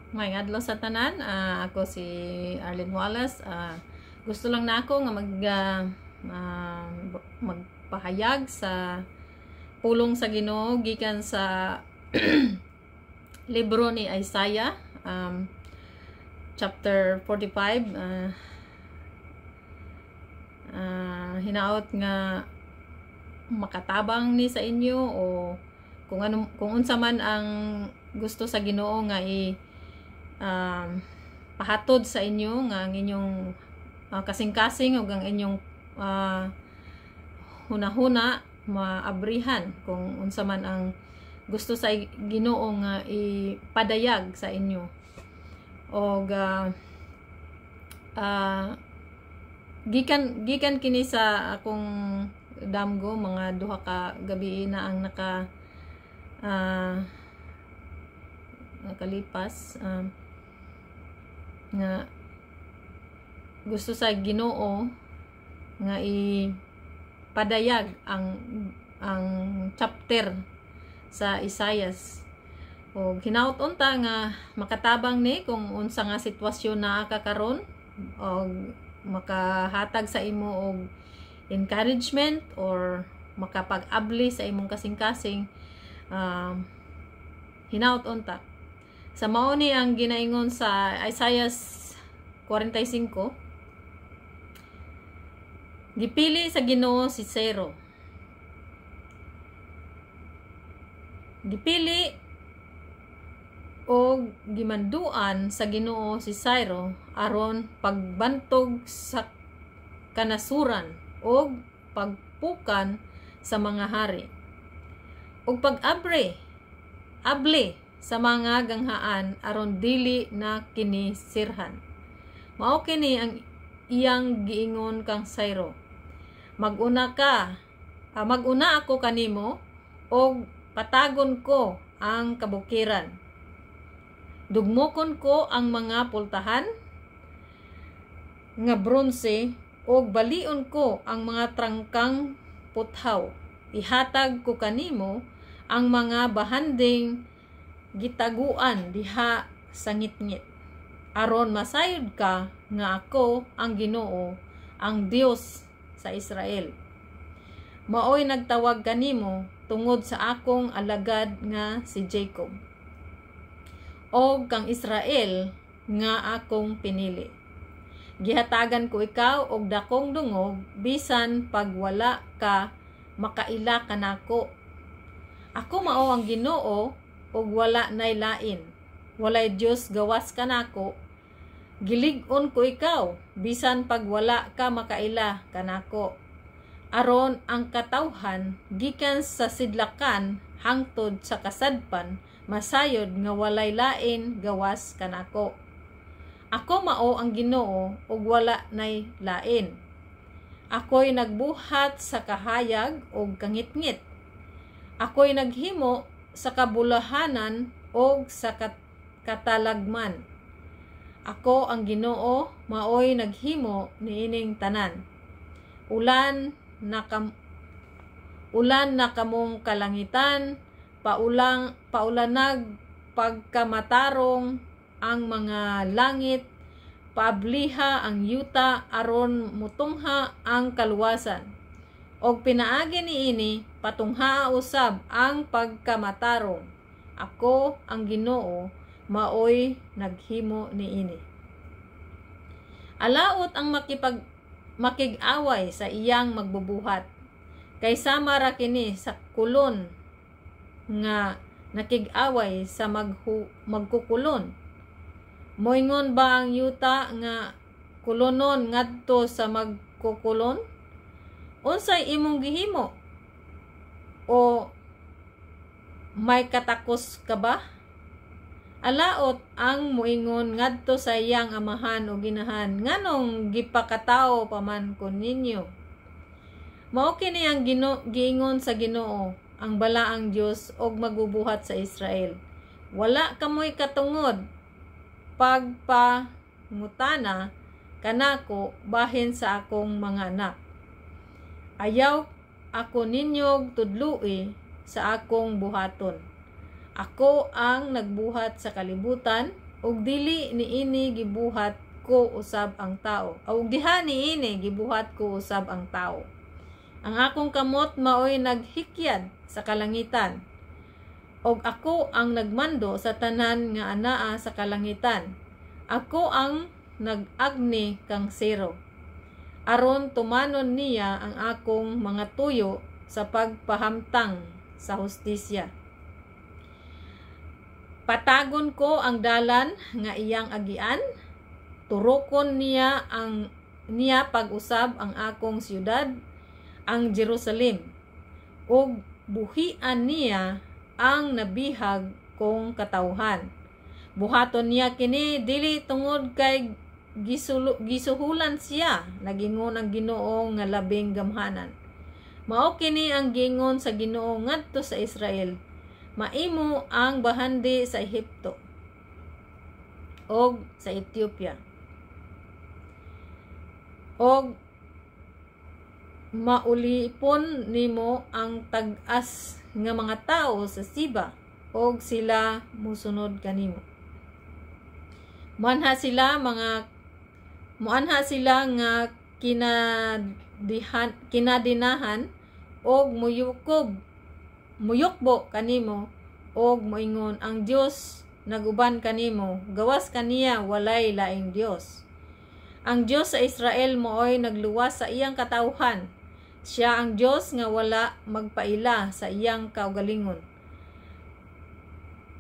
May adlaw sa tanan, ako si Arlene Wallace. Gusto lang na ako nga magpahayag sa pulong sa Ginoo gikan sa libro ni Isaiah, chapter 45. Hinaot nga makatabang ni sa inyo o kung unsa man ang gusto sa Ginoo nga pahatod sa inyo nga ang inyong kasing-kasing o ang inyong hunahuna maabrihan kung unsa man ang gusto sa Ginoo nga ipadayag sa inyo. O gikan kini sa akong damgo, mga duha ka gabi na ang nakalipas, nga gusto sa Ginoo nga ipadayag ang chapter sa Isaiah. O hinaut unta nga makatabang ni kung unsa nga sitwasyon na kakaron, o makahatag sa imo og encouragement or makapag-abli sa imong kasing-kasing. Hinaut unta sa mao ni ang ginaingon sa Isaiah 45. Gipili sa Ginoo si Zero. Gipili o gimanduan sa Ginoo si Zero aron pagbantog sa kanasuran o pagpukan sa mga hari ug pag-abli sa mga ganghaan aron dili na kini sirhan. Mao kini ang iyang giingon kang Zero. Maguna ako kanimo og patagon ko ang kabukiran. Dugmokon ko ang mga pultahan nga bronse og balion ko ang mga trangkang puthaw. Ihatag ko kanimo ang mga bahanding gitaguan diha sa ngitngit, aron masayod ka nga ako ang Ginoo, ang Dios sa Israel. Maoy nagtawag kanimo tungod sa akong alagad nga si Jacob, o kang Israel nga akong pinili. Gihatagan ko ikaw og dakong dungog bisan pag wala ka makaila kanako. Ako mao ang Ginoo ug wala nay lain. Walay Dios gawas kanako. Gilig-on ko ikaw bisan pag wala ka makaila kanako. Aron ang katawhan gikan sa sidlakan hangtod sa kasadpan masayod nga walay lain gawas kanako. Ako mao ang Ginoo ug wala nay lain. Ako'y nagbuhat sa kahayag ug kangitngit. Ako'y naghimo sa kabulahanan o sa katalagman. Ako ang Ginoo, maoy naghimo niining tanan. Ulan na kamong kalangitan, paulanag pagkamatarong ang mga langit, paabliha ang yuta aron mutungha ang kaluwasan. Og pinaagi niini patungha usab ang pagkamatarong. Ako ang Ginoo, maoy naghimo niini. Alaot ang makig-away sa iyang magbubuhat. Kay sama ra kini sa kulon nga nakig-away sa magkukulon. Moingon ba ang yuta nga kulonon ngadto sa magkukulon? Unsay imong gihimo? O may katakos ka ba? Alaot ang moingon ngadto sa iyang amahan o ginahan, nganong gipakatao paman kon ninyo. Mao kini ang giingon sa Ginoo, ang balaang Dios og magbubuhat sa Israel. Wala kamoy katungod pagpangutana kanako bahin sa akong mga anak. Ayaw ako ninyog tudloi sa akong buhaton. Ako ang nagbuhat sa kalibutan ug dili niini gibuhat ko usab ang tao. Ug diha niini gibuhat ko usab ang tao. Ang akong kamot maoy naghikyad sa kalangitan. Og ako ang nagmando sa tanan nga anaa sa kalangitan. Ako ang nag-agni kang zero. Aron tumanon niya ang akong mga tuyo sa pagpahamtang sa hustisya. Patagon ko ang dalan nga iyang agian. Turokon niya pag-usab ang akong siyudad, ang Jerusalem. Ug buhian niya ang nabihag kong katawhan. Buhaton niya kini dili tungod kay gisuhulan siya, nagingon ang Ginoo nga labing gamhanan. Mao kini ang gingon sa Ginoo ngadto sa Israel. Maimo ang bahandi sa Ehipto og sa Ethiopia. Og maulipon nimo ang tag-as nga mga tao sa Siba og sila musunod kanimo. Muanha sila nga kinadinahan og muyukbo kanimo og moingon ang Dios naguban kanimo, gawas kaniya walay laing Dios. Ang Dios sa Israel mooy nagluwas sa iyang katawhan. Siya ang Dios nga wala magpaila sa iyang kaugalingon.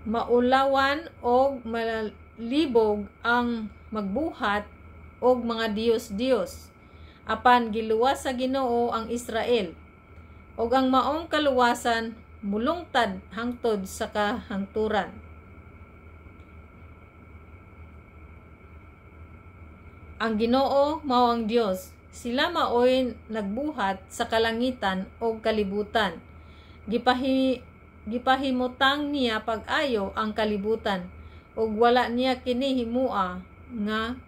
Maulawan og malibog ang magbuhat og mga Diyos. Apan giluwas sa Ginoo ang Israel. Og ang maong kaluwasan mulungtad hangtod sa kahangturan. Ang Ginoo mao ang Dios. Sila maoy nagbuhat sa kalangitan o kalibutan. Gipahimutang niya pag-ayo ang kalibutan ug wala niya kini himua nga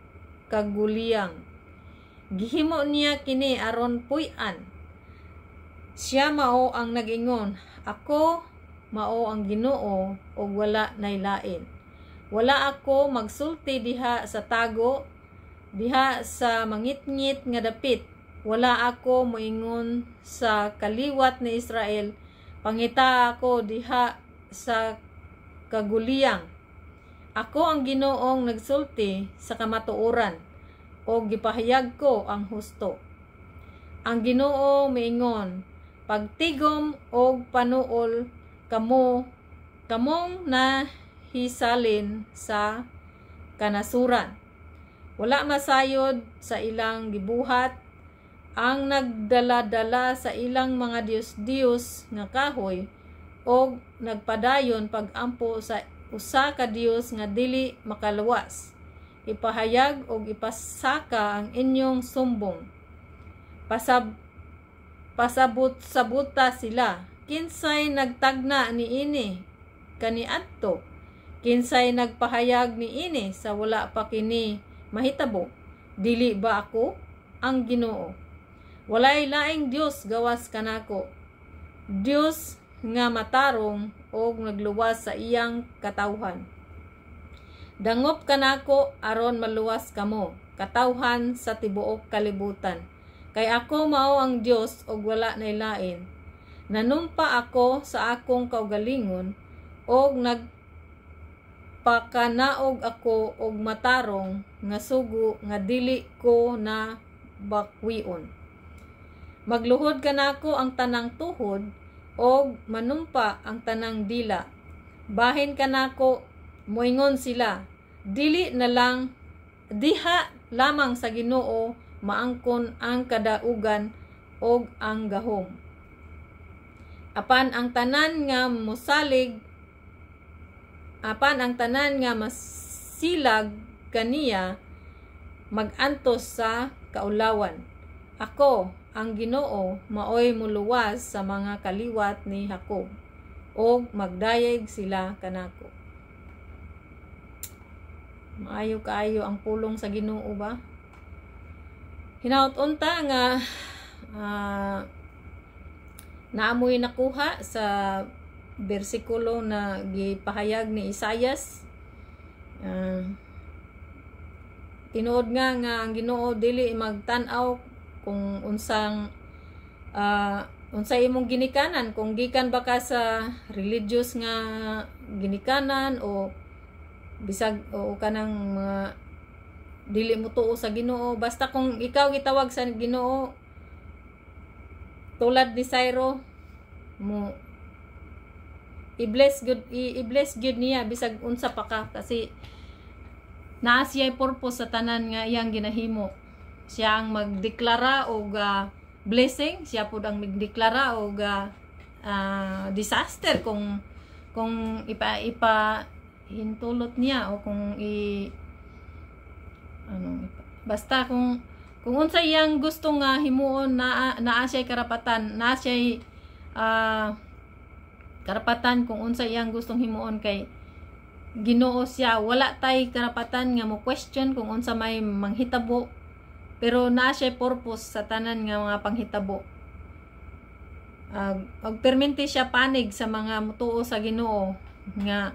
kaguliyang. Gihimo niya kini aron puy-an. Siya mao ang nag-ingon, ako mao ang Ginoo ug wala nay lain. Wala ako magsulti diha sa tago, diha sa mangitngit nga dapit. Wala ako moingon sa kaliwat ni Israel. Pangita ako diha sa kaguliyang. Ako ang Ginoong nagsulti sa kamatuoran o gipahayag ko ang husto. Ang Ginoo miingon, pagtigom og panuol kamong nahisalin sa kanasuran. Wala masayod sa ilang gibuhat, ang nagdala-dala sa ilang mga Diyos nga kahoy o nagpadayon pag-ampo sa usa ka Dios nga dili makaluwas. Ipahayag o ipasaka ang inyong sumbong. Pasabot-sabuta sila. Kinsay nagtagna niini kaniadto? Kinsay nagpahayag niini sa wala pa kini mahitabo? Dili ba ako ang Ginoo? Walay laing Dios gawas kanako. Dios nga matarong o nagluwas sa iyang katawhan. Dangop kanako aron maluwas kamo, katawhan sa tibuok kalibutan. Kay ako mao ang Dios og wala nay lain. Nanumpa ako sa akong kaugalingon og nagpakanaog ako og matarong nga sugo nga dili ko na bakwion. Magluhod kanako ang tanang tuhod og manumpa ang tanang dila. Bahin kanako moingon sila, dili na lang diha lamang sa Ginoo maangkon ang kadaugan og ang gahom. Apan ang tanan nga masilag kaniya magantos sa kaulawan. Ako ang Ginoo maoy muluwas sa mga kaliwat ni Jacob og magdayeg sila kanako. Maayo kaayo ang pulong sa Ginoo ba? Hinaut-unta nga naamoy nakuha sa bersikulo na gipahayag ni Isayas tinuod nga ang Ginoo dili magtan-aw kung unsang unsay imong ginikanan, kung gikan ba ka sa religious nga ginikanan o bisag o kanang mga dili mo tuo sa Ginoo. Basta kung ikaw gitawag sa Ginoo tulad ni Syro mo i-bless good niya bisag unsa pa ka, kasi naa siya purpose sa tanan nga iyang ginahimo. Siya ang magdeklara og blessing, siya pud ang magdeklara og disaster kung ipa hintulot niya o kung basta kung unsa iyang gusto nga himuon, naa siya karapatan, naa siya karapatan kung unsa iyang gustong himuon kay Ginoo siya. Wala tay karapatan nga mo question kung unsa may manghitabo, pero naa siya purpose sa tanan nga mga panghitabo. Og permente siya panig sa mga mutuo sa Ginoo nga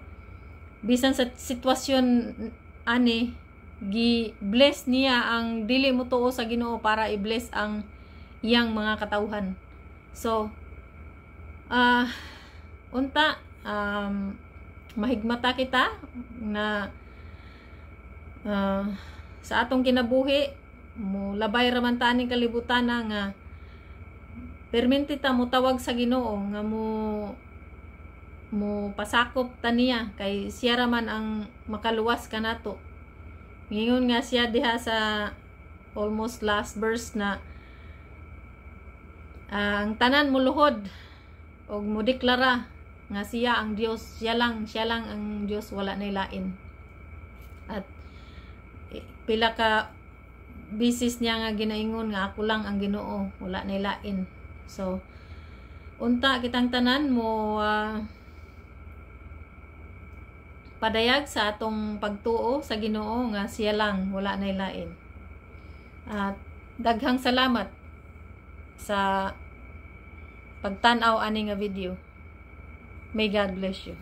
bisan sa sitwasyon ani gi-bless niya ang dili mutuo sa Ginoo para i-bless ang iyang mga katawhan. So unta mahigmata kita na sa atong kinabuhi mo labay raman ta ning kalibutan nga permente ta mo tawag sa Ginoo nga mo pasakop ta niya kay siya raman ang makaluwas kanato. Ingon nga siya diha sa almost last verse na ang tanan mo luhod og mo deklara nga siya ang Dios, siya lang ang Dios, wala nay lain. At pila ka bisis niya nga ginaingon nga ako lang ang Ginoo, wala nay lain. So unta kitang tanan mo padayag sa atong pagtuo sa Ginoo nga siya lang, wala nay lain. At daghang salamat sa pagtan-aw ani nga video. May God bless you.